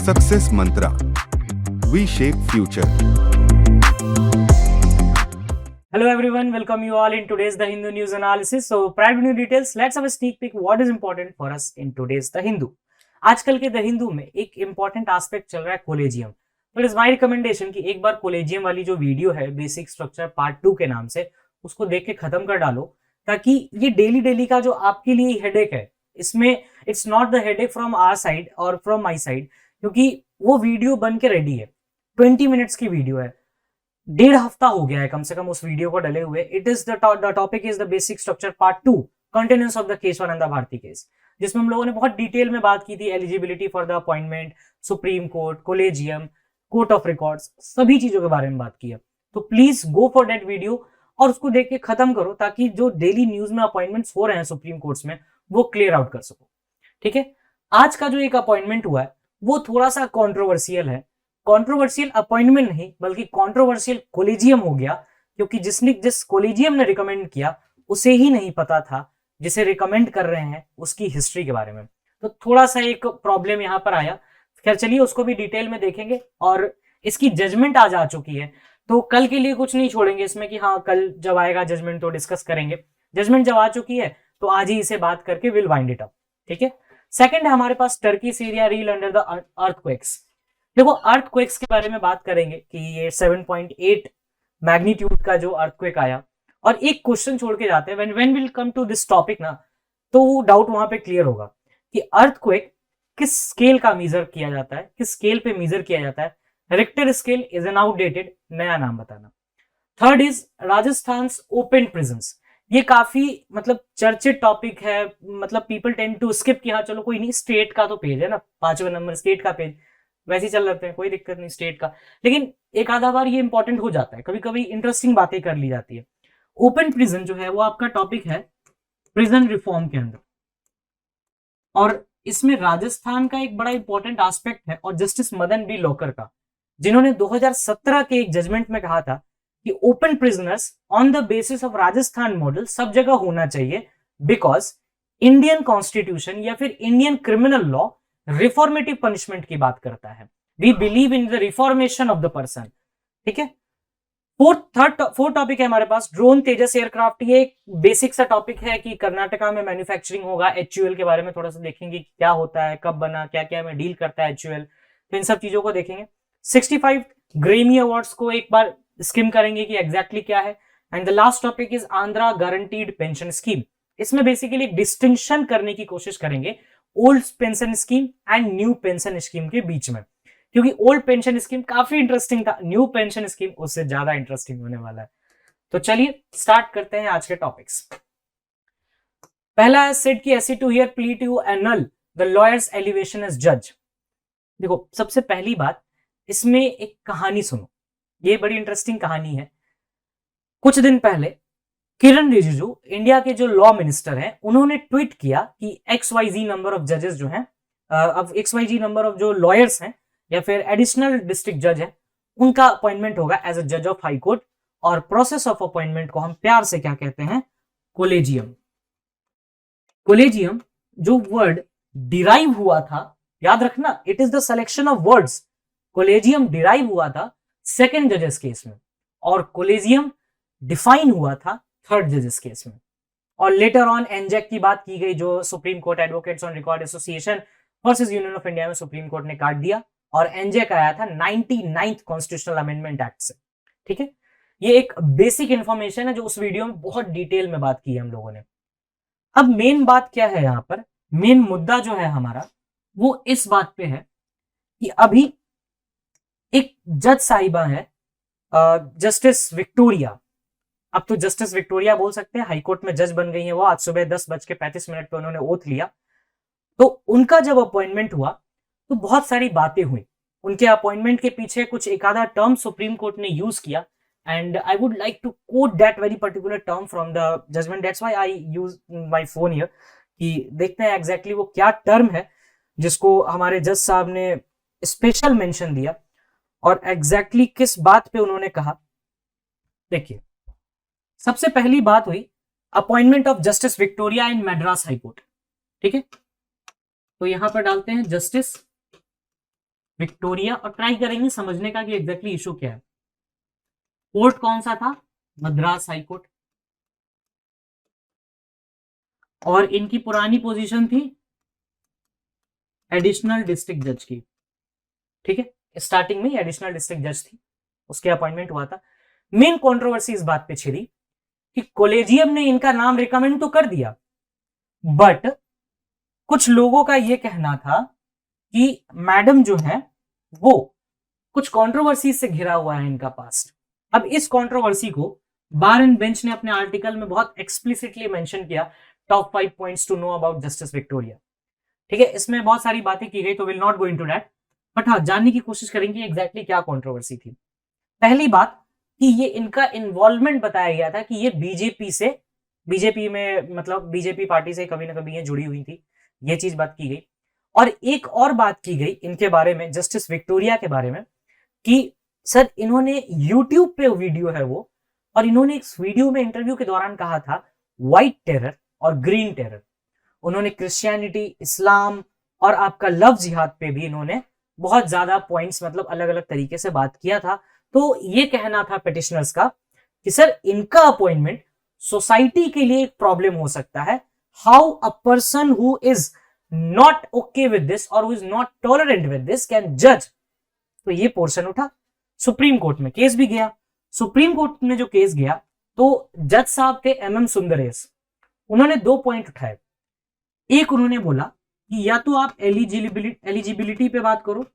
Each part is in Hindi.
Success Mantra, V shape future. Hello everyone, welcome you all in today's The Hindu news analysis. So prior to new details, let's have a sneak peek what is important for us in today's The Hindu. आजकल के द हिंदू में एक इंपॉर्टेंट एस्पेक्ट चल रहा है कोलेजियम. तो इट इज माय रिकमेंडेशन कि एक बार कोलेजियम वाली जो वीडियो है बेसिक स्ट्रक्चर पार्ट 2 के नाम से उसको देख के खत्म कर डालो, ताकि ये डेली डेली का जो आपके लिए हेडेक है इसमें it's not the headache from our side or from my side, क्योंकि वो वीडियो बन के रेडी है. 20 मिनट्स की वीडियो है, 1.5 हफ्ता हो गया है कम से कम उस वीडियो को डले हुए. It is the topic is the basic structure part 2, continuance of the case Ananda Bharati case, जिसमें हम लोगों ने बहुत डिटेल में बात की थी eligibility for the appointment, supreme court, collegium, court of records, सभी चीजों के बारे में बात की है. तो please go for that video और उसको देख के खत्म करो, ताकि जो डेली न्यूज में अपॉइंटमेंट्स हो रहे हैं सुप्रीम कोर्ट्स में वो क्लियर आउट कर सको. ठीक है, आज का जो एक अपॉइंटमेंट हुआ है वो थोड़ा सा कॉन्ट्रोवर्शियल है. कॉन्ट्रोवर्शियल अपॉइंटमेंट नहीं बल्कि कॉन्ट्रोवर्शियल कोलेजियम हो गया, क्योंकि जिस कोलेजियम ने रिकमेंड किया उसे ही नहीं पता था जिसे रिकमेंड कर रहे हैं उसकी हिस्ट्री के बारे में. तो थोड़ा सा एक प्रॉब्लम यहां पर आया. खैर चलिए उसको भी डिटेल में देखेंगे. और इसकी जजमेंट आज आ चुकी है, तो कल के लिए कुछ नहीं छोड़ेंगे इसमें कि हाँ कल जब आएगा जजमेंट तो डिस्कस करेंगे. जजमेंट जब आ चुकी है तो आज ही इसे बात करके विल वाइंड इट अप. ठीक है, सेकंड है हमारे पास Turkey Syria reel under the earthquakes. देखो अर्थक्वेक्स के बारे में बात करेंगे कि ये 7.8 मैग्नीट्यूड का जो अर्थक्वेक आया, और एक क्वेश्चन छोड़ के जाते हैं when will come to this topic ना, तो वो डाउट वहां पे क्लियर होगा कि अर्थक्वेक किस स्केल का मेजर किया जाता है, किस स्केल पे मेजर किया जाता है. Richter scale is an outdated, नया नाम बताना. Third is Rajasthan open prisons. ये काफी मतलब चर्चित टॉपिक है, मतलब पीपल टेंड टू स्किप कि हाँ चलो कोई नहीं, स्टेट का तो पेज है ना, 5वें नंबर स्टेट का पेज वैसे ही चल रहे हैं, कोई दिक्कत नहीं स्टेट का, लेकिन एक आधा बार ये इंपॉर्टेंट हो जाता है, कभी कभी इंटरेस्टिंग बातें कर ली जाती है. ओपन प्रिजन जो है वो आपका टॉपिक है प्रिजन रिफॉर्म के अंदर, और इसमें राजस्थान का एक बड़ा इंपॉर्टेंट एस्पेक्ट है और जस्टिस मदन बी लोकर का, जिन्होंने 2017 के एक जजमेंट में कहा था कि open prisoners on the basis of Rajasthan model सब जगह होना चाहिए, बिकॉज इंडियन कॉन्स्टिट्यूशन या फिर Indian criminal law reformative punishment की बात करता है. We believe in the reformation of the person. ठीक है, फोर्थ टॉपिक है हमारे पास ड्रोन तेजस एयरक्राफ्ट. ये एक बेसिक सा टॉपिक है कि कर्नाटका में मैन्युफैक्चरिंग होगा. एचयूएल के बारे में थोड़ा सा देखेंगे क्या होता है, कब बना, क्या क्या में डील करता है एचयूएल, तो इन सब चीजों को देखेंगे. 65 ग्रेमी अवार्ड्स को एक बार स्किम करेंगे कि एग्जैक्टली क्या है. And the last topic is Andhra guaranteed pension scheme. इसमें बेसिकली डिस्टिंक्शन करने की कोशिश करेंगे old pension scheme and new pension scheme के बीच में, क्योंकि ओल्ड पेंशन स्कीम काफी इंटरेस्टिंग था, न्यू पेंशन स्कीम उससे ज्यादा इंटरेस्टिंग होने वाला है. तो चलिए स्टार्ट करते हैं आज के टॉपिक्स. पहला है सेड की AC to hear plea to annul the lawyers elevation as जज. देखो सबसे पहली बात, इसमें एक कहानी सुनो, ये बड़ी इंटरेस्टिंग कहानी है. कुछ दिन पहले किरण रिजिजू इंडिया के जो लॉ मिनिस्टर हैं, उन्होंने ट्वीट किया कि XYZ नंबर ऑफ जजेस जो हैं, अब XYZ नंबर ऑफ जो लॉयर्स हैं या फिर एडिशनल डिस्ट्रिक्ट जज हैं, उनका अपॉइंटमेंट होगा एज अ जज ऑफ हाई कोर्ट. और प्रोसेस ऑफ अपॉइंटमेंट को हम प्यार से क्या कहते हैं, कोलेजियम. कोलेजियम जो वर्ड डिराइव हुआ था, याद रखना, it is the selection of words. Collegium derive हुआ था सेकेंड जजेस केस में, और कोलेजियम डिफाइन हुआ था थर्ड जजेस केस में. और लेटर ऑन एनजेक की बात की गई, जो supreme court advocates on record association versus union of India में सुप्रीम कोर्ट ने काट दिया, और एनजेक आया था 99th कॉन्स्टिट्यूशनल अमेंडमेंट एक्ट से. ठीक है, ये एक बेसिक इंफॉर्मेशन है जो उस वीडियो में बहुत डिटेल में बात की है हम लोगों ने. अब मेन बात क्या है यहां पर, मेन मुद्दा जो है हमारा वो इस बात पे है कि अभी एक जज साहिबा है जस्टिस विक्टोरिया, अब तो जस्टिस विक्टोरिया बोल सकते हैं, हाईकोर्ट में जज बन गई हैं वो. आज सुबह 10:35 पे उन्होंने ओथ लिया. तो उनका जब अपॉइंटमेंट हुआ तो बहुत सारी बातें हुई. उनके अपॉइंटमेंट के पीछे कुछ एक आधा टर्म सुप्रीम कोर्ट ने यूज किया, and I would like to quote that very particular term from the judgment. That's why I use my phone here, कि देखते हैं एग्जैक्टली वो क्या टर्म है जिसको हमारे जज साहब ने स्पेशल मेंशन दिया और एग्जैक्टली किस बात पे उन्होंने कहा. देखिए सबसे पहली बात हुई appointment of justice Victoria in Madras high court. ठीक है, तो यहां पर डालते हैं जस्टिस विक्टोरिया और ट्राई करेंगे समझने का कि एग्जैक्टली इशू क्या है। कोर्ट कौन सा था? Madras high court. और इनकी पुरानी पोजीशन थी एडिशनल डिस्ट्रिक्ट जज की। ठीक है, स्टार्टिंग में एडिशनल डिस्ट्रिक्ट जज थी, उसके अपॉइंटमेंट हुआ था। मेन कंट्रोवर्सी इस बात पे छिड़ी कि कॉलेजियम ने इनका नाम रिकमेंड तो कर दिया, बट कुछ लोगों का यह कहना था कि मैडम जो है वो कुछ कंट्रोवर्सी से घिरा हुआ है इनका पास्ट। अब इस कंट्रोवर्सी को बार एंड बेंच ने अपने आर्टिकल में बहुत एक्सप्लिसिटली मेंशन किया, top 5 points to know about justice Victoria. ठीक है, इसमें बहुत सारी बातें की गई, तो will not go into that, but हाँ जानने की कोशिश करेंगे एग्जैक्टली क्या कंट्रोवर्सी थी। पहली बात कि ये इनका इन्वॉल्वमेंट बताया गया था कि ये बीजेपी में मतलब बीजेपी पार्टी से कभी ना कभी ये जुड़ी हुई थी, ये चीज बात की गई। और एक और बात की गई इनके बारे में, जस्टिस विक्टोरिया के बारे में, कि सर इन्होंने यूट्यूब पे वीडियो है वो, और इन्होंने इस वीडियो में इंटरव्यू के दौरान कहा था व्हाइट टेरर और ग्रीन टेरर। उन्होंने क्रिश्चियनिटी, इस्लाम और आपका लव जिहाद पे भी इन्होंने बहुत ज्यादा पॉइंट्स मतलब अलग अलग तरीके से बात किया था। तो ये कहना था पिटिशनर्स का कि सर इनका अपॉइंटमेंट सोसाइटी के लिए एक प्रॉब्लम हो सकता है। How a person who is not okay with this और who is not tolerant with this can जज। तो ये पोर्शन उठा, सुप्रीम कोर्ट में केस भी गया। सुप्रीम कोर्ट में जो केस गया तो जज साहब थे MM सुंदरेश, उन्होंने 2 पॉइंट उठाए। एक उन्होंने बोला कि या तो आप एलिजिबिलिटी पे बात करो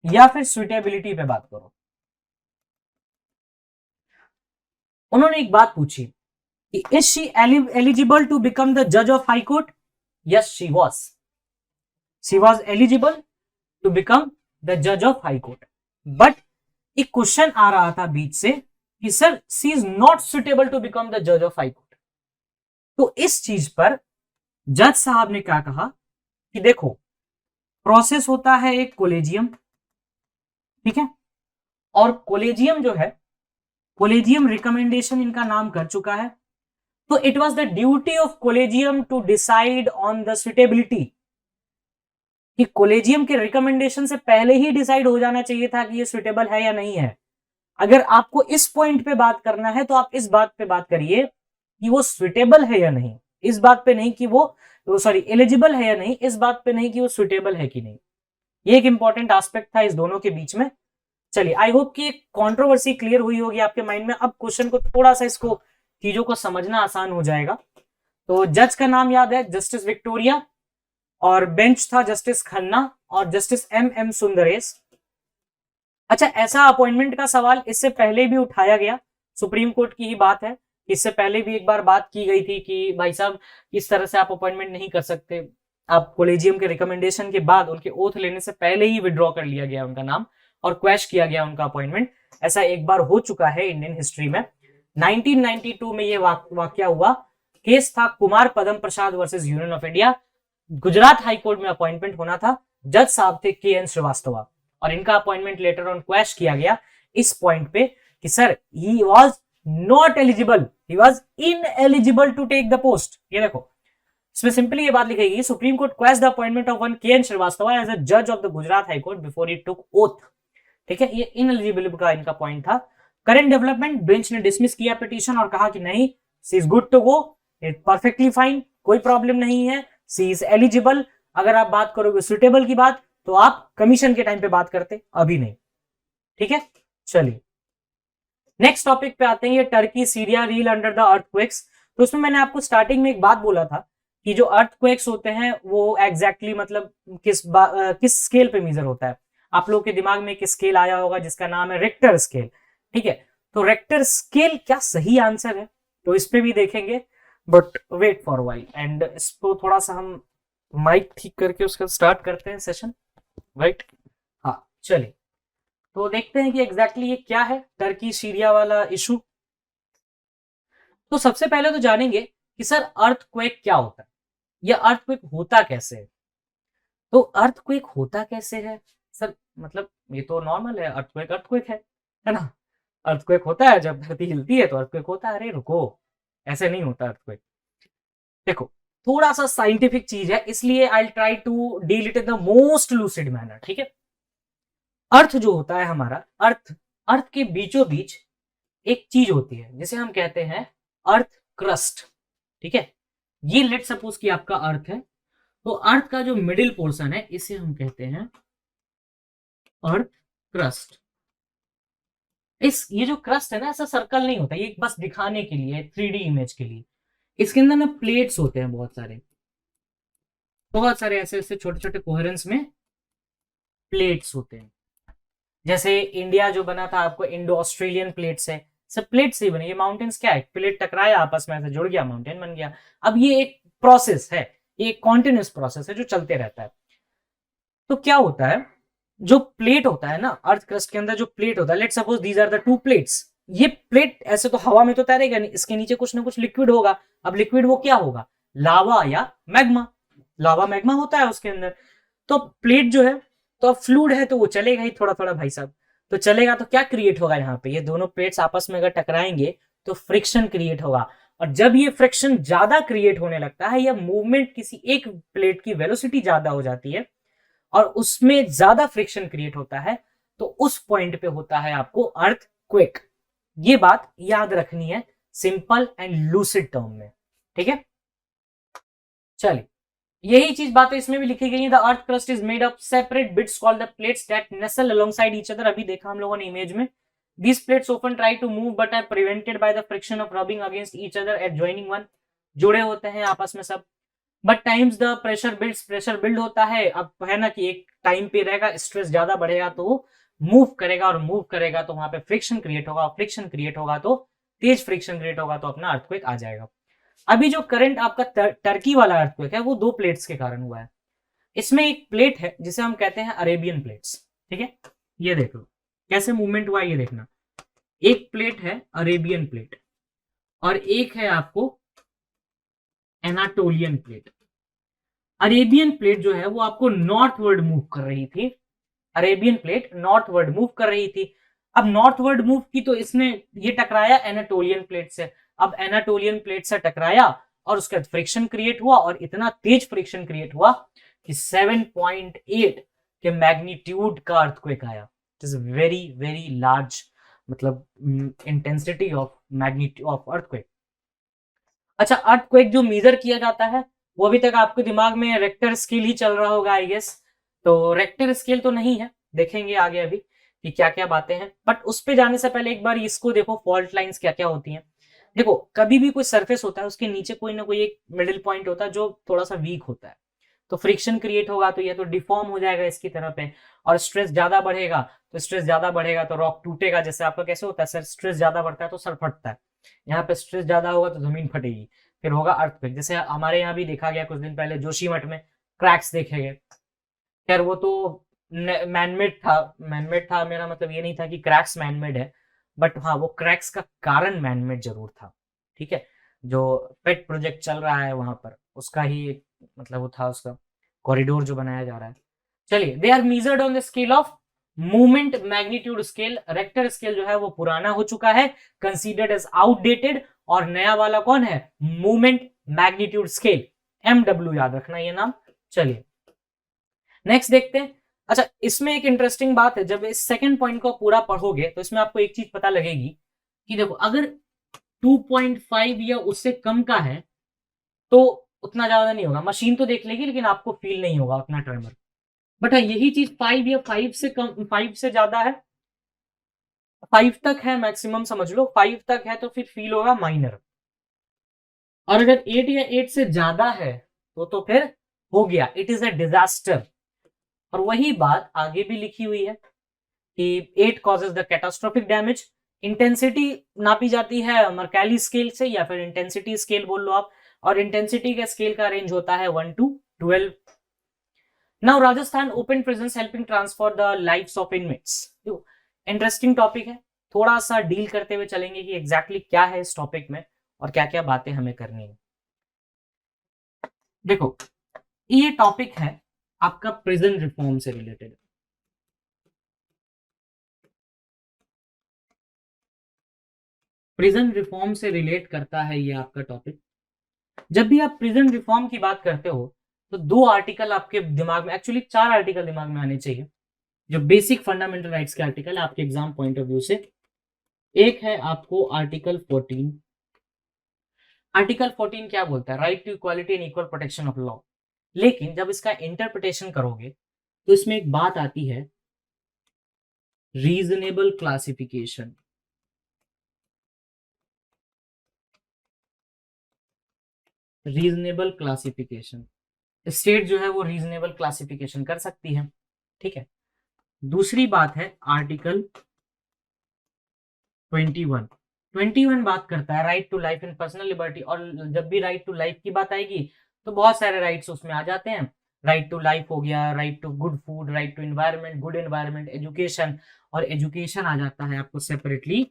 या फिर सुटेबिलिटी पे बात करो। उन्होंने एक बात पूछी कि is she eligible to become the जज of high court? Yes she was eligible to become the जज ऑफ हाई कोर्ट, बट एक क्वेश्चन आ रहा था बीच से कि sir she is not suitable to become the जज ऑफ हाई कोर्ट। तो इस चीज पर जज साहब ने क्या कहा कि देखो प्रोसेस होता है एक कोलेजियम, ठीक है, और कोलेजियम जो है, कोलेजियम रिकमेंडेशन इनका नाम कर चुका है, तो it was the duty of collegium to decide on the suitability, कि कोलेजियम के रिकमेंडेशन से पहले ही डिसाइड हो जाना चाहिए था कि ये सुटेबल है या नहीं है। अगर आपको इस पॉइंट पे बात करना है तो आप इस बात पे बात करिए कि वो सुटेबल है या नहीं, इस बात पे नहीं कि वो सॉरी एलिजिबल है या नहीं, इस बात पे नहीं कि वो सुटेबल है कि नहीं। ये एक इंपॉर्टेंट एस्पेक्ट था इस दोनों के बीच में। चलिए आई होप कि कंट्रोवर्सी क्लियर हुई होगी आपके माइंड में। अब क्वेश्चन को थोड़ा सा इसको चीजों को समझना आसान हो जाएगा। तो जज का नाम याद है जस्टिस विक्टोरिया, और बेंच था जस्टिस खन्ना और जस्टिस MM सुंदरेश। अच्छा, ऐसा अपॉइंटमेंट का सवाल इससे पहले भी उठाया गया, सुप्रीम कोर्ट की ही बात है। इससे पहले भी एक बार बात की गई थी कि भाई साहब इस तरह से आप अपॉइंटमेंट नहीं कर सकते, आप कोलेजियम के रिकमेंडेशन के बाद उनके ओथ लेने से पहले ही विड्रॉ कर लिया गया उनका नाम और क्वैश किया गया उनका अपॉइंटमेंट। ऐसा एक बार हो चुका है इंडियन हिस्ट्री में। 1992 में ये वाकया हुआ, केस था Kumar Padam Prasad versus union of India. Gujarat high court में अपॉइंटमेंट होना था, जज साहब थे KN श्रीवास्तव, और इनका अपॉइंटमेंट लेटर ऑन क्वैश किया गया इस पॉइंट पे कि sir he was not eligible, he was ineligible to take the post. ये देखो इसमें सिंपली ये बात लिखी गई, supreme court quash the appointment of one KN Shrivastava as a जज of the Gujarat high court before he took oath. ठीक है, ये इनएलिजिबल का इनका पॉइंट था। करंट डेवलपमेंट, बेंच ने डिसमिस किया पिटीशन और कहा कि नहीं, she is good to go, it perfectly fine, कोई प्रॉब्लम नहीं है, सी इज एलिजिबल। अगर आप बात करोगे सुटेबल की बात तो आप कमीशन के टाइम पे बात करते, अभी नहीं। ठीक है, चलिए नेक्स्ट टॉपिक पे आते हैं, ये Turkey Syria reel under the earthquakes. तो उसमें मैंने आपको स्टार्टिंग में एक बात बोला था कि जो अर्थक्वेक्स होते हैं वो एग्जैक्टली मतलब किस स्केल पे मेजर होता है। आप लोग के दिमाग में एक स्केल आया होगा जिसका नाम है रेक्टर स्केल। ठीक है, तो रेक्टर स्केल क्या सही आंसर है, तो इस पे भी देखेंगे, but wait for while. And इसको थोड़ा सा हम माइक ठीक करके उसका स्टार्ट करते हैं सेशन, राइट। हाँ चलिए, तो देखते हैं कि एग्जैक्टली ये क्या है टर्की सीरिया वाला इशू। तो सबसे पहले तो जानेंगे कि सर अर्थक्वेक क्या होता है, या अर्थक्वेक होता कैसे है। तो अर्थक्वेक होता कैसे है सर, मतलब ये तो नॉर्मल है, अर्थक्वेक है ना। अर्थक्वेक होता है जब धरती हिलती है तो अर्थक्वेक होता है। अरे रुको, ऐसे नहीं होता अर्थक्वेक। देखो थोड़ा सा साइंटिफिक चीज है, इसलिए I try to deal it in the most lucid manner, ठीक है। अर्थ जो होता है हमारा, अर्थ अर्थ के बीचों बीच एक चीज होती है जिसे हम कहते हैं अर्थ क्रस्ट, ठीक है। ये लेट सपोज कि आपका अर्थ है, तो अर्थ का जो मिडिल पोर्शन है इसे हम कहते हैं अर्थ क्रस्ट। ये जो क्रस्ट है ना, ऐसा सर्कल नहीं होता, ये बस दिखाने के लिए, 3D इमेज के लिए। इसके अंदर ना प्लेट्स होते हैं बहुत सारे ऐसे ऐसे छोटे छोटे कोहेरेंस में प्लेट्स होते हैं। जैसे इंडिया जो बना था, आपको इंडो ऑस्ट्रेलियन प्लेट्स है, सब प्लेट से ही बने। ये माउंटेन्स क्या है, प्लेट टकराया आपस में, ऐसे जुड़ गया, माउंटेन बन गया। अब ये एक प्रोसेस है, ये एक कॉन्टिन्यूस प्रोसेस है जो चलते रहता है। तो क्या होता है, जो प्लेट होता है ना अर्थ क्रस्ट के अंदर, जो प्लेट होता है, let's suppose these are the 2 plates. ये प्लेट ऐसे तो हवा में तो तैरेगा नहीं, इसके नीचे कुछ ना कुछ लिक्विड होगा। अब लिक्विड वो क्या होगा, लावा या मैग्मा। लावा मैग्मा होता है उसके अंदर। तो प्लेट जो है, तो अब फ्लूइड है तो वो चलेगा ही थोड़ा थोड़ा भाई साहब। तो चलेगा तो क्या क्रिएट होगा यहाँ पे, ये दोनों प्लेट्स आपस में अगर टकराएंगे तो फ्रिक्शन क्रिएट होगा। और जब ये फ्रिक्शन ज्यादा क्रिएट होने लगता है, या मूवमेंट किसी एक प्लेट की वेलोसिटी ज्यादा हो जाती है और उसमें ज्यादा फ्रिक्शन क्रिएट होता है, तो उस पॉइंट पे होता है आपको अर्थ क्वेक। ये बात याद रखनी है सिंपल एंड लूसिड टर्म में, ठीक है। चलिए, यही चीज बातें इसमें भी लिखी गई है। The earth crust is made of separate bits called the plates that Nestlé alongside each other. अभी देखा हम लोगों ने इमेज में। These plates often try to move but are prevented by the friction of rubbing against each other at joining one. जुड़े होते हैं आपस में सब। But times the pressure builds, pressure build होता है। अब है ना कि एक टाइम पे रहेगा, स्ट्रेस ज्यादा बढ़ेगा तो वो मूव करेगा, और मूव करेगा तो वहां पे फ्रिक्शन क्रिएट होगा, फ्रिक्शन क्रिएट होगा तो तेज फ्रिक्शन क्रिएट होगा तो अपना अर्थक्वेक आ जाएगा। अभी जो करंट आपका टर्की वाला अर्थक्वेक है वो 2 प्लेट्स के कारण हुआ है। इसमें एक प्लेट है जिसे हम कहते हैं अरेबियन प्लेट्स, ठीक है। ये देखो कैसे मूवमेंट हुआ, ये देखना। एक प्लेट है अरेबियन प्लेट और एक है आपको एनाटोलियन प्लेट। अरेबियन प्लेट जो है वो आपको नॉर्थवर्ड मूव कर रही थी। अरेबियन प्लेट नॉर्थवर्ड मूव कर रही थी। अब नॉर्थवर्ड मूव की तो इसने ये टकराया एनाटोलियन प्लेट से। अब एनाटोलियन प्लेट से टकराया और उसके बाद फ्रिक्शन क्रिएट हुआ, और इतना तेज फ्रिक्शन क्रिएट हुआ कि 7.8 के मैग्नीट्यूड का अर्थक्वेक आया। It is very very large, मतलब intensity of magnitude of earthquake. अच्छा, अर्थक्वेक जो मेजर किया जाता है वो अभी तक आपके दिमाग में रेक्टर स्केल ही चल रहा होगा आई गेस। तो रेक्टर स्केल तो नहीं है, देखेंगे आगे अभी कि क्या क्या बातें हैं। बट उस पे जाने से पहले एक बार इसको देखो, फॉल्ट लाइंस क्या क्या होती हैं। देखो, कभी भी कोई सरफेस होता है उसके नीचे कोई ना कोई एक मिडिल पॉइंट होता है जो थोड़ा सा वीक होता है। तो फ्रिक्शन क्रिएट होगा तो ये तो डिफॉर्म हो जाएगा इसकी तरफ पे, और स्ट्रेस ज्यादा बढ़ेगा तो रॉक टूटेगा। जैसे आपका कैसे होता है सर, स्ट्रेस ज्यादा बढ़ता है तो सर फटता है। यहाँ पे स्ट्रेस ज्यादा होगा तो जमीन फटेगी, फिर होगा अर्थक्वेक। जैसे हमारे यहाँ भी देखा गया कुछ दिन पहले जोशीमठ में क्रैक्स देखे गए। खैर वो तो मैनमेड था मेरा मतलब ये नहीं था कि क्रैक्स मैनमेड है, बट हाँ वो क्रैक्स का कारण मैनमेड जरूर था, ठीक है। जो पेट प्रोजेक्ट चल रहा है वहां पर उसका ही एक मतलब वो था, उसका कॉरिडोर जो बनाया जा रहा है। चलिए, they are measured on the scale of movement magnitude scale. Richter scale जो है वो पुराना हो चुका है, कंसीडर्ड एज आउटडेटेड। और नया वाला कौन है, मूवमेंट मैग्नीट्यूड स्केल, MW याद रखना ये नाम। चलिए नेक्स्ट देखते हैं। अच्छा, इसमें एक इंटरेस्टिंग बात है, जब इस सेकंड पॉइंट को पूरा पढ़ोगे तो इसमें आपको एक चीज पता लगेगी कि देखो, अगर 2.5 या उससे कम का है तो उतना ज्यादा नहीं होगा, मशीन तो देख लेगी लेकिन आपको फील नहीं होगा उतना ट्रेमर। बट हाँ, यही चीज 5 या 5 से कम, 5 से ज्यादा है, 5 तक है मैक्सिमम समझ लो, 5 तक है तो फिर फील होगा माइनर। और अगर 8 या 8 से ज्यादा है तो फिर हो गया, इट इज अ डिजास्टर। और वही बात आगे भी लिखी हुई है कि 8 causes the catastrophic damage. Intensity नापी जाती है मर्कैली स्केल से, या फिर इंटेंसिटी स्केल बोल लो आप, और इंटेंसिटी का स्केल का रेंज होता है 1 to 12। Now Rajasthan open prisons helping transfer the lives of inmates. Interesting topic है, थोड़ा सा डील करते हुए चलेंगे कि एग्जैक्टली क्या है इस टॉपिक में और क्या क्या बातें हमें करनी है। देखो, ये टॉपिक है आपका प्रिजन रिफॉर्म से रिलेटेड। प्रिजन रिफॉर्म से रिलेट करता है ये आपका टॉपिक। जब भी आप प्रिजन रिफॉर्म की बात करते हो तो 2 आर्टिकल आपके दिमाग में, एक्चुअली 4 आर्टिकल दिमाग में आने चाहिए जो बेसिक फंडामेंटल राइट्स के आर्टिकल है आपके एग्जाम पॉइंट ऑफ व्यू से। एक है आपको आर्टिकल 14। आर्टिकल 14 क्या बोलता है? Right to equality and equal protection of law. लेकिन जब इसका इंटरप्रिटेशन करोगे तो इसमें एक बात आती है, reasonable classification. Reasonable classification, state जो है वो रीजनेबल क्लासिफिकेशन कर सकती है, ठीक है। दूसरी बात है आर्टिकल 21 बात करता है right to life and personal liberty. और जब भी राइट टू लाइफ की बात आएगी तो बहुत सारे राइट्स उसमें आ जाते हैं। राइट टू लाइफ हो गया, right to good food, right to environment, good environment, education, और एजुकेशन आ जाता है आपको सेपरेटली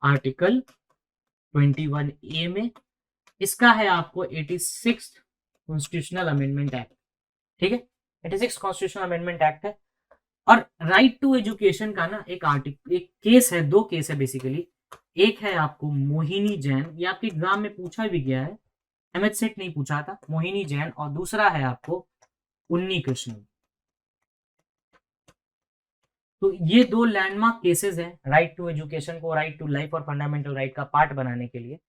आर्टिकल 21A में। इसका है आपको 86 कॉन्स्टिट्यूशनल अमेंडमेंट एक्ट, ठीक है। 86 कॉन्स्टिट्यूशनल अमेंडमेंट एक्ट है। और राइट टू एजुकेशन का ना एक केस है, 2 केस है बेसिकली। एक है आपको मोहिनी जैन, ये आपके एग्जाम में पूछा भी गया है, एमएच सेट नहीं पूछा था, मोहिनी जैन। और दूसरा है आपको उन्नी कृष्ण। तो ये 2 लैंडमार्क केसेस हैं राइट टू एजुकेशन को राइट टू लाइफ और फंडामेंटल राइट का पार्ट बनाने के लिए।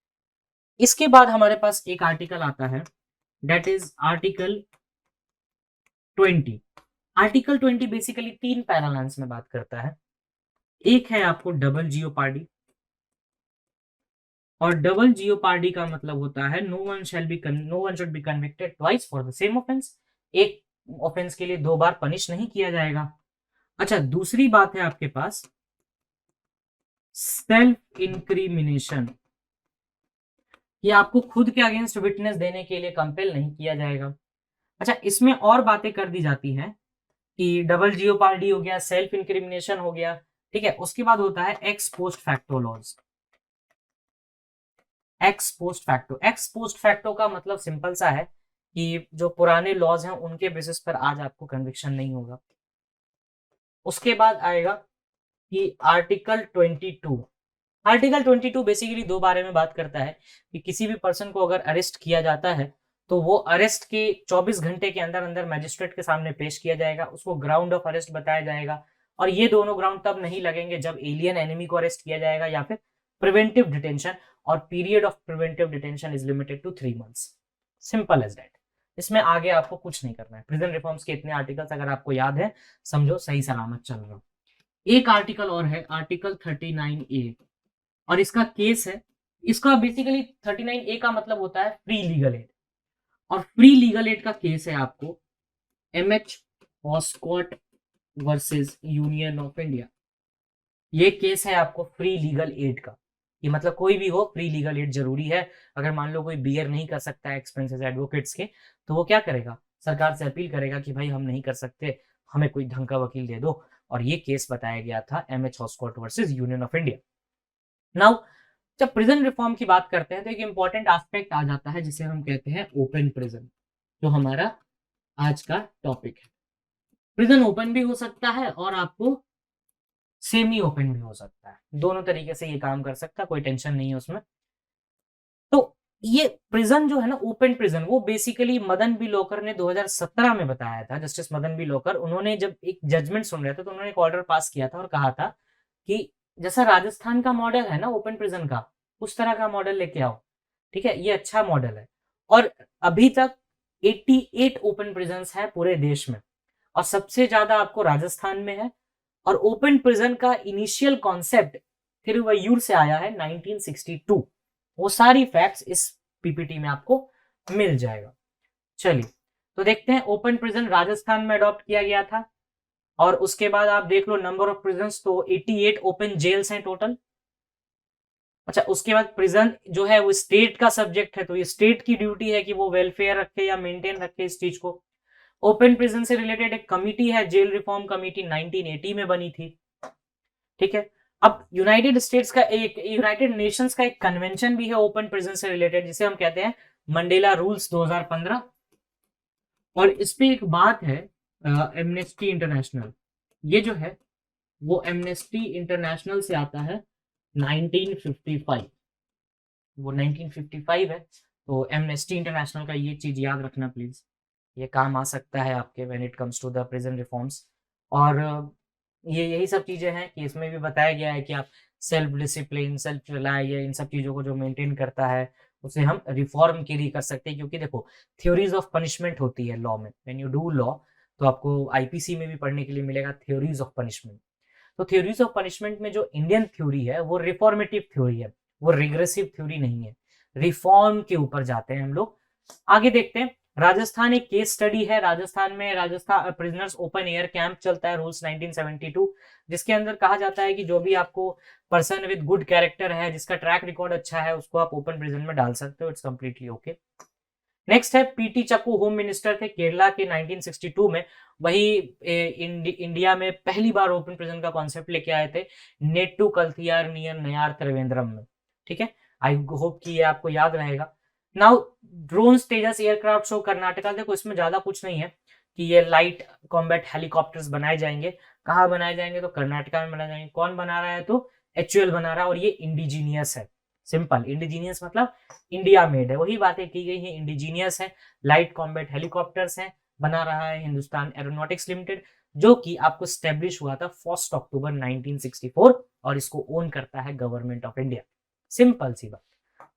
इसके बाद हमारे पास एक आर्टिकल आता है, that is article 20। Article 20 basically 3 पैरालांस में बात करता है। एक है आपको डबल जियोपार्डी, और डबल जियोपार्डी का मतलब होता है no one should be convicted twice for the same offence. एक ऑफेंस के लिए 2 बार पनिश नहीं किया जाएगा। अच्छा, दूसरी बात है आपके पास सेल्फ इंक्रिमिनेशन, ये आपको खुद के अगेंस्ट विटनेस देने के लिए कंपेल नहीं किया जाएगा। अच्छा, इसमें और बातें कर दी जाती हैं कि डबल जियोपार्डी हो गया, सेल्फ इंक्रिमिनेशन हो गया, ठीक है। उसके बाद होता है ex post facto laws. Ex post facto का मतलब सिंपल सा है कि जो पुराने लॉज हैं उनके बेसिस पर आज आपको कन्विक्शन नहीं होगा। उसके बाद आएगा कि आर्टिकल 22 बेसिकली 2 बारे में बात करता है कि किसी भी पर्सन को अगर अरेस्ट किया जाता है तो वो अरेस्ट के 24 घंटे के अंदर अंदर मैजिस्ट्रेट के सामने पेश किया जाएगा, उसको ग्राउंड ऑफ अरेस्ट बताया जाएगा। और ये दोनों ग्राउंड तब नहीं लगेंगे जब एलियन एनिमी को अरेस्ट किया जाएगा या फिर प्रिवेंटिव डिटेंशन, और period of preventive detention is limited to 3 months. Simple as that. इसमें आगे आपको कुछ नहीं करना है। प्रिजन रिफॉर्म्स के इतने आर्टिकल्स अगर आपको याद है, समझो सही सलामत चल रहा। एक आर्टिकल और है आर्टिकल 39A, और इसका केस है, इसका बेसिकली 39A का मतलब होता है फ्री लीगल एड, और फ्री लीगल एड का केस है आपको MH Hoskot versus union of India. ये केस है आपको फ्री लीगल एड का। ये मतलब कोई भी हो, फ्री लीगल एड जरूरी है। अगर मान लो कोई बियर नहीं कर सकता है एक्सपेंसेस एडवोकेट्स के, तो वो क्या करेगा? सरकार से अपील करेगा कि भाई हम नहीं कर सकते, हमें कोई ढंग का वकील दे दो। और ये केस बताया गया था MH Hoskot versus union of India. Now जब प्रिजन रिफॉर्म की बात करते हैं तो एक इंपॉर्टेंट एस्पेक्ट आ जाता है जिसे हम कहते हैं ओपन प्रिजन, जो हमारा आज का टॉपिक है। प्रिजन ओपन भी हो सकता है और आपको सेमी ओपन भी हो सकता है, दोनों तरीके से ये काम कर सकता है, कोई टेंशन नहीं है उसमें। तो ये प्रिजन जो है ना, ओपन प्रिजन, वो बेसिकली मदन बी लोकर ने 2017 में बताया था। जस्टिस मदन बी लोकर, उन्होंने जब एक जजमेंट सुन रहे थे तो उन्होंने एक ऑर्डर पास किया था और कहा था कि जैसा राजस्थान का मॉडल है ना ओपन प्रिजन का, उस तरह का मॉडल लेके आओ, ठीक है, ये अच्छा मॉडल है। और अभी तक 88 ओपन प्रिजन्स है पूरे देश में, और सबसे ज्यादा आपको राजस्थान में है। और ओपन प्रिजन का इनिशियल कॉन्सेप्ट थिरुवैयूर से आया है 1962। वो सारी फैक्ट्स इस पीपीटी में आपको मिल जाएगा। चलिए तो देखते हैं। ओपन प्रिजन राजस्थान में अडॉप्ट किया गया था, और उसके बाद आप देख लो नंबर ऑफ प्रिजन्स, तो 88 ओपन जेल्स हैं टोटल। अच्छा, उसके बाद प्रिजन जो है वो स्टेट का सब्जेक्ट है, तो ये स्टेट की ड्यूटी है कि वो वेलफेयर रखे या मेंटेन रखे इस चीज को। ओपन प्रिजन से रिलेटेड एक कमिटी है, जेल रिफॉर्म कमिटी, 1980 में बनी थी, ठीक है। अब यूनाइटेड स्टेट्स का एक, यूनाइटेड नेशंस का एक कन्वेंशन भी है ओपन प्रिजन से रिलेटेड, जिसे हम कहते हैं मंडेला रूल्स 2015। और इस पे एक बात है एमनेस्टी इंटरनेशनल, ये जो है वो एमनेस्टी इंटरनेशनल से आता है 1955, वो 1955 है। तो एमनेस्टी इंटरनेशनल का ये चीज याद रखना प्लीज, ये काम आ सकता है आपके when it comes to the prison reforms. और ये यही सब चीजें हैं कि इसमें भी बताया गया है कि आप सेल्फ डिसिप्लिन, सेल्फ रिलाई, ये इन सब चीजों को जो मेंटेन करता है उसे हम रिफॉर्म के लिए कर सकते हैं। क्योंकि देखो थ्योरीज ऑफ पनिशमेंट होती है लॉ में, व्हेन यू डू लॉ, तो आपको आईपीसी में भी पढ़ने के लिए मिलेगा थ्योरीज ऑफ पनिशमेंट। तो थ्योरीज ऑफ पनिशमेंट में जो इंडियन थ्योरी है वो रिफॉर्मेटिव थ्योरी है, वो रिग्रेसिव थ्योरी नहीं है, रिफॉर्म के ऊपर जाते हैं हम लोग। आगे देखते हैं, राजस्थान एक केस स्टडी है। राजस्थान में Rajasthan prisoners open air camp चलता है, रूल्स 1972, जिसके अंदर कहा जाता है कि जो भी आपको पर्सन विद गुड कैरेक्टर है, जिसका ट्रैक रिकॉर्ड अच्छा है, उसको आप ओपन प्रिजन में डाल सकते हो, इट्स कंप्लीटली ओके। नेक्स्ट है पीटी चक्कू, होम मिनिस्टर थे केरला के 1962 में। वही इंडिया में पहली बार ओपन प्रिजन का कॉन्सेप्ट लेके आए थे, नेट्टू कल्थियार नियर नयार त्रिवेंद्रम में। ठीक है, आई होप कि ये आपको याद रहेगा। नाउ ड्रोन्स तेजस एयरक्राफ्ट शो कर्नाटका। देखो इसमें ज्यादा कुछ नहीं है कि ये लाइट कॉम्बैट हेलीकॉप्टर्स बनाए जाएंगे। कहाँ बनाए जाएंगे? तो कर्नाटका में बनाए जाएंगे। कौन बना रहा है? तो एचयूएल बना रहा है, और ये इंडिजीनियस है। सिंपल, इंडिजीनियस मतलब इंडिया मेड है, वही बातें की गई है, इंडिजीनियस है। लाइट कॉम्बैट हेलीकॉप्टर्स हैं, बना रहा है हिंदुस्तान एरोनॉटिक्स लिमिटेड, जो कि आपको स्टैब्लिश हुआ था 1 अक्टूबर 1964, और इसको ओन करता है गवर्नमेंट ऑफ इंडिया। सिंपल सी बात,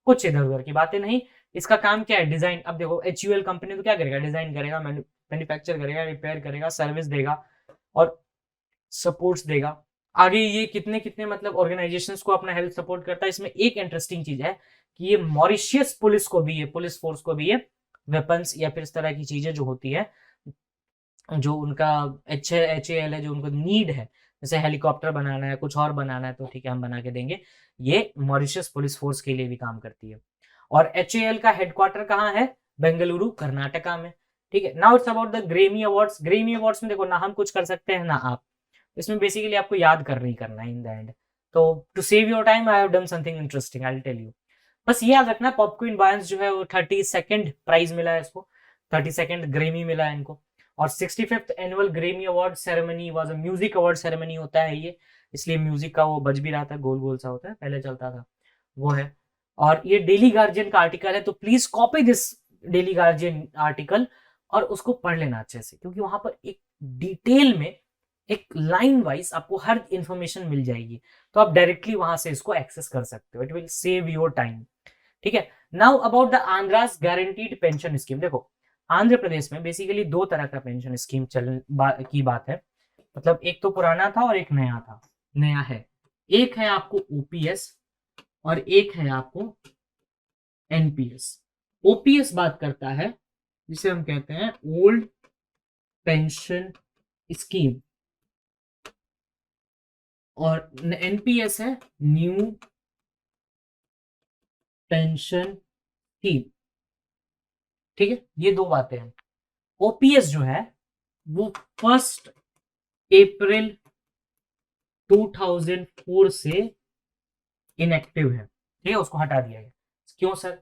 कुछ इधर उधर की बातें नहीं। इसका काम क्या है? डिजाइन। अब देखो एचयूएल कंपनी तो क्या करेगा? डिजाइन करेगा, मैन्युफैक्चर करेगा, रिपेयर करेगा, सर्विस देगा और सपोर्ट्स देगा। आगे ये कितने कितने मतलब ऑर्गेनाइजेशंस को अपना हेल्थ सपोर्ट करता है। इसमें एक इंटरेस्टिंग चीज है कि ये मॉरिशियस पुलिस को भी, ये पुलिस फोर्स को भी, ये वेपन्स या फिर इस तरह की चीजें जो होती है, जो उनका एचएएल है, जो उनको नीड है, जैसे हेलीकॉप्टर बनाना है, कुछ और बनाना है, तो ठीक है हम बना के देंगे। ये मॉरिशियस पुलिस फोर्स के लिए भी काम करती है। और एचएएल का हेडक्वार्टर कहाँ है? बेंगलुरु, कर्नाटका में। ठीक है, now it's about the Grammy awards. Grammy awards में देखो ना हम कुछ कर सकते हैं ना आप, इसमें बेसिकली आपको याद कर नहीं करना है इन द एंड। तो to save your time I have done something interesting, I will tell you. बस ये याद रखना, पॉपक्वीन बायंस जो है वो 32nd प्राइज मिला है इसको, 32nd ग्रेमी मिला है इनको। और 65th annual Grammy award ceremony was a music award ceremony होता है ये, इसलिए म्यूजिक का वो बज भी रहा था, गोल गोल सा होता है, पहले चलता था, वो है। और ये डेली गार्जियन का आर्टिकल है, तो please copy this daily guardian article और उसको पढ़ लेना अच्छे से, क्योंकि वहां पर एक डिटेल में, एक लाइन वाइज आपको हर इंफॉर्मेशन मिल जाएगी, तो आप डायरेक्टली वहां से इसको एक्सेस कर सकते हो। It will save your time. ठीक है, now about the Andhra's guaranteed pension scheme. देखो आंध्र प्रदेश में बेसिकली दो तरह का पेंशन स्कीम की बात है, मतलब एक तो पुराना था और एक नया था, नया है। एक है आपको ओपीएस और एक है आपको एनपीएस। ओपीएस बात करता है जिसे हम कहते हैं ओल्ड पेंशन स्कीम, और एनपीएस है न्यू पेंशन स्कीम। ठीक है, ये दो बातें हैं। ओपीएस जो है वो 1 अप्रैल 2004 से इनएक्टिव है। ठीक है, उसको हटा दिया गया। क्यों सर?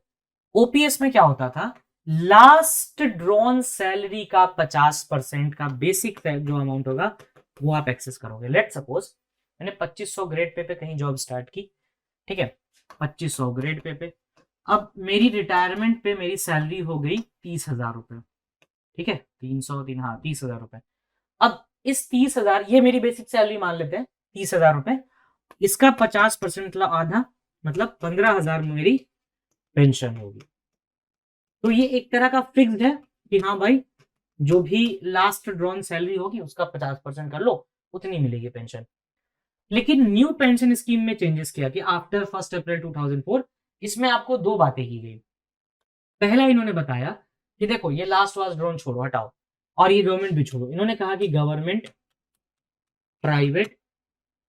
ओपीएस में क्या होता था, लास्ट ड्रॉन सैलरी का 50% का बेसिक जो अमाउंट होगा वो आप एक्सेस करोगे। लेट सपोज मैंने 2500 ग्रेड पे कहीं जॉब स्टार्ट की, ठीक है, 2500 ग्रेड पे, अब मेरी रिटायरमेंट पे मेरी सैलरी हो गई 30,000 रुपए। ठीक है, 303, हाँ 30,000 रुपए। अब इस 30,000, ये मेरी बेसिक सैलरी मान लेते हैं 30,000 रुपए, इसका 50% मतलब आधा, मतलब 15,000 मेरी पेंशन होगी। तो ये एक तरह का फिक्स्ड है कि हाँ भाई जो भी लास्ट ड्रॉन सैलरी होगी उसका 50% कर लो, उतनी मिलेगी पेंशन। लेकिन न्यू पेंशन स्कीम में चेंजेस किया कि आफ्टर 1 अप्रैल 2004 इसमें आपको दो बातें की गई। पहला इन्होंने बताया कि देखो ये लास्ट वास्ट ड्रोन छोड़ो, हटाओ, और ये गवर्नमेंट भी छोड़ो। इन्होंने कहा कि गवर्नमेंट, प्राइवेट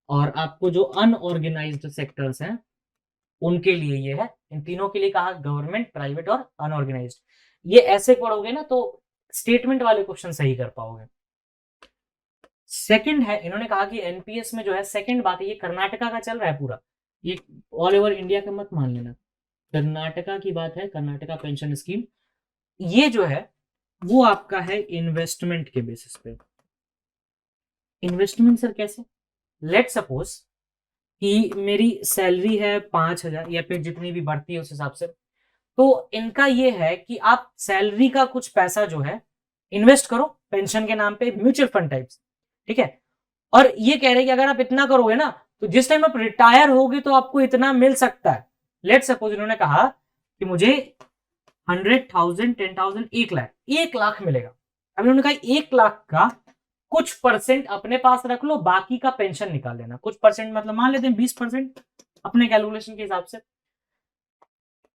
और आपको जो अनऑर्गेनाइज्ड सेक्टर्स हैं उनके लिए ये है। इन तीनों के लिए कहा, गवर्नमेंट, प्राइवेट और अनऑर्गेनाइज्ड। ये ऐसे पढ़ोगे ना तो स्टेटमेंट वाले क्वेश्चन सही कर पाओगे। सेकंड है, इन्होंने कहा कि एनपीएस में जो है, सेकंड बात है, ये कर्नाटका का चल रहा है पूरा, ये ऑल ओवर इंडिया का मत मान लेना, कर्नाटका की बात है, कर्नाटका पेंशन स्कीम। ये जो है वो आपका है इन्वेस्टमेंट के बेसिस पे। इन्वेस्टमेंट सर कैसे? लेट सपोज कि मेरी सैलरी है 5,000 या फिर जितनी भी बढ़ती है उस हिसाब से, तो इनका ये है कि आप सैलरी का कुछ पैसा जो है इन्वेस्ट करो पेंशन के नाम पे म्यूचुअल फंड टाइप्स, ठीक है। और ये कह रहे हैं कि अगर आप इतना करोगे ना तो जिस टाइम आप रिटायर होगे तो आपको इतना मिल सकता है। लेट सपोज इन्होंने कहा कि मुझे 100,000, 10,000, 1 लाख मिलेगा। अब इन्होंने कहा 1 लाख का कुछ परसेंट अपने पास रख लो, बाकी का पेंशन निकाल लेना। कुछ परसेंट मतलब मान लेते हैं 20% अपने कैलकुलेशन के हिसाब से,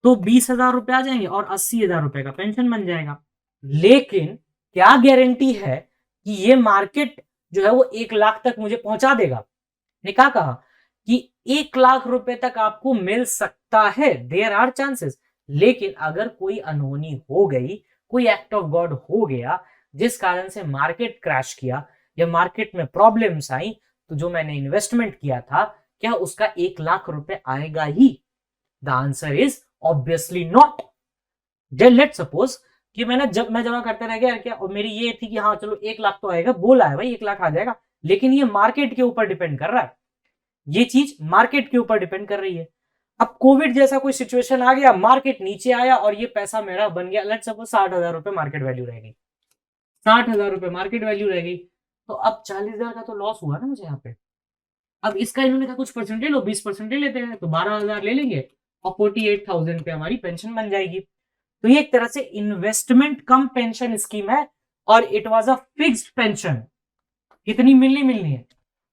तो 20,000 रुपए आ जाएंगे और 80,000 रुपए का पेंशन बन जाएगा। लेकिन क्या गारंटी है कि ये मार्केट जो है वो 1 लाख तक मुझे पहुंचा देगा? ने क्या कहा कि 1 लाख रुपए तक आपको मिल सकता है, देयर आर चांसेस। लेकिन अगर कोई अनहोनी हो गई, कोई एक्ट ऑफ गॉड हो गया जिस कारण से मार्केट क्रैश किया या मार्केट में प्रॉब्लम्स आई, तो जो मैंने इन्वेस्टमेंट किया था क्या उसका 1 लाख रुपए आएगा ही? The answer is obviously not. Let suppose कि मैं जमा करते रह गया क्या, और मेरी ये थी कि हाँ चलो 1 लाख तो आएगा, बोला है भाई 1 लाख आ जाएगा, लेकिन ये मार्केट के ऊपर डिपेंड कर रहा है, ये चीज मार्केट के ऊपर डिपेंड कर रही है। अब कोविड जैसा कोई सिचुएशन आ गया, मार्केट नीचे आया और ये पैसा मेरा बन गया, लेट सपोज 60,000 रुपए मार्केट वैल्यू रह गई, 60,000 रुपए मार्केट वैल्यू रह गई, तो अब 40,000 का तो लॉस हुआ ना मुझे यहाँ पे। अब इसका इन्होंने कहा कुछ परसेंट ले लो, 20% ले लेते हैं, तो 12,000 ले लेंगे और 48,000 पे हमारी पेंशन बन जाएगी। तो ये एक तरह से इन्वेस्टमेंट कम पेंशन स्कीम है और it was a fixed pension, कितनी मिलनी है,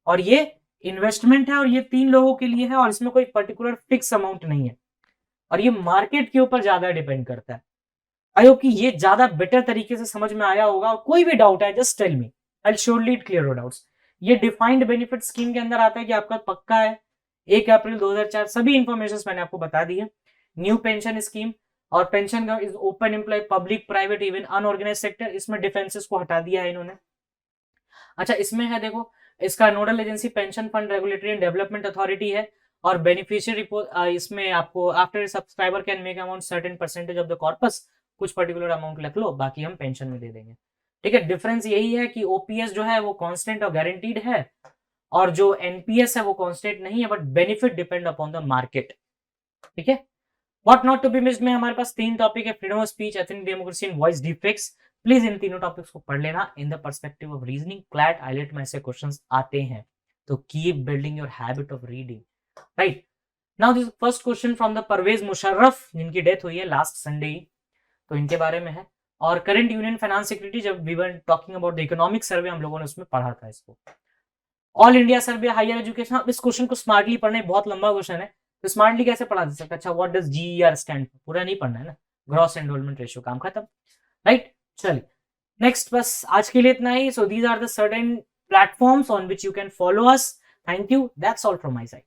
और ये इन्वेस्टमेंट है और ये 3 लोगों के लिए है और इसमें कोई पर्टिकुलर फिक्स अमाउंट नहीं है और ये मार्केट के ऊपर ज्यादा डिपेंड करता है। आई होप कि ये ज्यादा बेटर तरीके से समझ में आया होगा। कोई भी डाउट है just tell me, I will surely clear your doubts. ये डिफाइंड बेनिफिट स्कीम के अंदर आता है कि आपका पक्का है 1 अप्रैल 2004, सभी इंफॉर्मेशन मैंने आपको बता दी है। न्यू पेंशन स्कीम और पेंशन का is open employ, public, private, even unorganised sector, इसमें डिफेंसेस को हटा दिया है इन्होंने। अच्छा इसमें है देखो, इसका nodal agency pension fund regulatory and development authority है और बेनिफिशियरी इसमें आपको after subscriber can make amount certain percentage of the corpus, कुछ पर्टिकुलर अमाउंट रख लो, बाकी हम पेंशन में दे देंगे, ठीक है। डिफरेंस यही है कि ओपीएस जो है वो कांस्टेंट और गारंटीड है और जो एनपीएस है वो कांस्टेंट नहीं है, but benefit depend upon the market, ठीक है। What not to be missed में हमारे पास 3 टॉपिक है, freedom of speech, ethnic democracy and voice defects. Please इन तीनों टॉपिक्स को पढ़ लेना in the perspective of reasoning. CLAT AILET में ऐसे क्वेश्चंस आते हैं, तो keep building your habit of reading, right. Now this first question from the Parvez Musharraf, जिनकी डेथ हुई है लास्ट संडे ही, तो इनके बारे में है। और करंट यूनियन फाइनेंस सिक्योरिटी, जब we were talking about the economic survey हम लोगों ने उसमें पढ़ा था इसको। All India survey higher education, इस क्वेश्चन को स्मार्टली पढ़ना है, बहुत लंबा क्वेश्चन है, तो स्मार्टली कैसे पढ़ा जा सकता है? अच्छा what does GER stand for, पूरा नहीं पढ़ना है ना, ग्रॉस एनरोलमेंट रेशियो, काम खत्म, राइट। चलिए नेक्स्ट, बस आज के लिए इतना ही। So these are the certain platforms on which you can follow us. Thank you, that's all from my side.